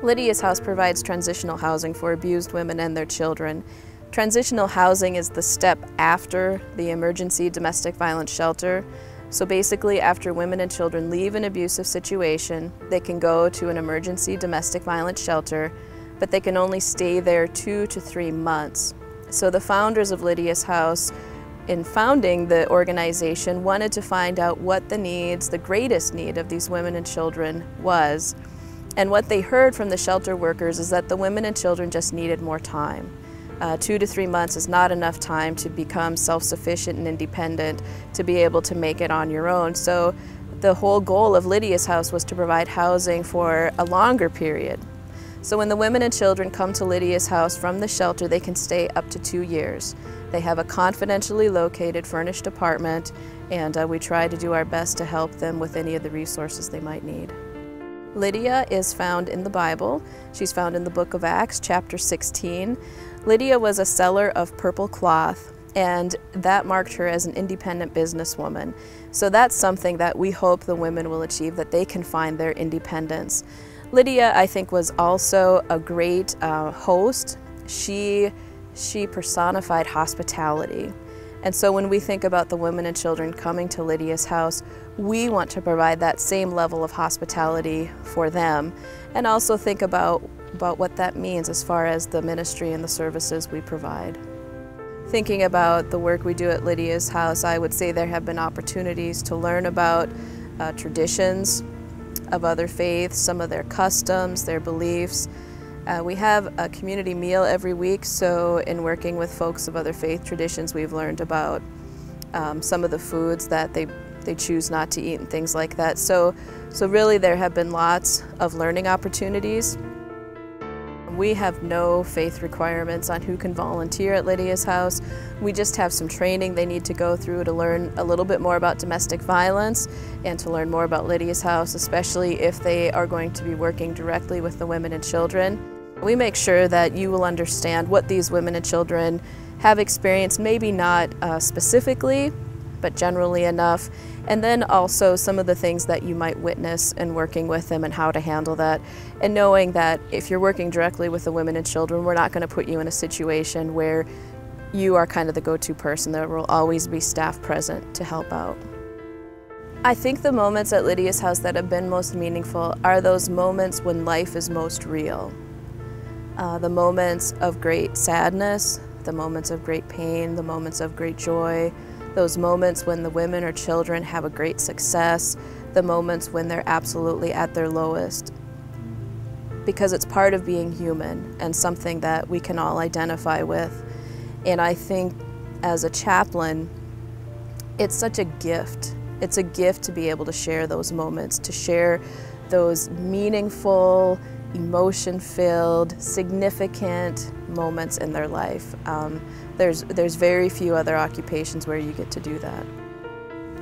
Lydia's House provides transitional housing for abused women and their children. Transitional housing is the step after the emergency domestic violence shelter. So basically, after women and children leave an abusive situation, they can go to an emergency domestic violence shelter, but they can only stay there 2 to 3 months. So the founders of Lydia's House, in founding the organization, wanted to find out what the greatest need of these women and children was. And what they heard from the shelter workers is that the women and children just needed more time. 2 to 3 months is not enough time to become self-sufficient and independent, to be able to make it on your own. So the whole goal of Lydia's House was to provide housing for a longer period. So when the women and children come to Lydia's House from the shelter, they can stay up to 2 years. They have a confidentially located furnished apartment, and we try to do our best to help them with any of the resources they might need. Lydia is found in the Bible. She's found in the book of Acts, chapter 16. Lydia was a seller of purple cloth, and that marked her as an independent businesswoman. So that's something that we hope the women will achieve, that they can find their independence. Lydia, I think, was also a great host. She personified hospitality. And so when we think about the women and children coming to Lydia's House, we want to provide that same level of hospitality for them, and also think about what that means as far as the ministry and the services we provide. Thinking about the work we do at Lydia's House, I would say there have been opportunities to learn about traditions of other faiths, some of their customs, their beliefs. We have a community meal every week, so in working with folks of other faith traditions, we've learned about some of the foods that they choose not to eat and things like that. So really there have been lots of learning opportunities. We have no faith requirements on who can volunteer at Lydia's House. We just have some training they need to go through to learn a little bit more about domestic violence and to learn more about Lydia's House, especially if they are going to be working directly with the women and children. We make sure that you will understand what these women and children have experienced, maybe not specifically, but generally enough, and then also some of the things that you might witness in working with them and how to handle that, and knowing that if you're working directly with the women and children, we're not going to put you in a situation where you are kind of the go-to person. There will always be staff present to help out. I think the moments at Lydia's House that have been most meaningful are those moments when life is most real. The moments of great sadness, the moments of great pain, the moments of great joy, those moments when the women or children have a great success, the moments when they're absolutely at their lowest. Because it's part of being human and something that we can all identify with. And I think as a chaplain, it's such a gift. It's a gift to be able to share those moments, to share those meaningful, emotion-filled, significant moments in their life. There's very few other occupations where you get to do that.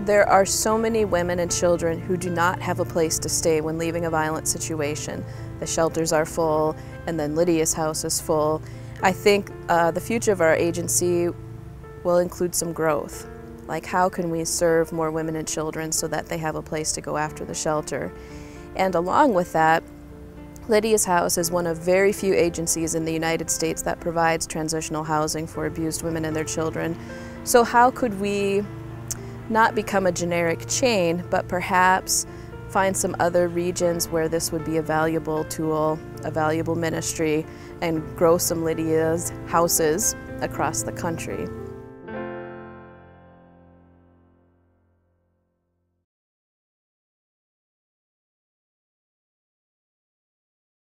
There are so many women and children who do not have a place to stay when leaving a violent situation. The shelters are full, and then Lydia's House is full. I think the future of our agency will include some growth. Like, how can we serve more women and children so that they have a place to go after the shelter? And along with that, Lydia's House is one of very few agencies in the United States that provides transitional housing for abused women and their children. So how could we not become a generic chain, but perhaps find some other regions where this would be a valuable tool, a valuable ministry, and grow some Lydia's houses across the country?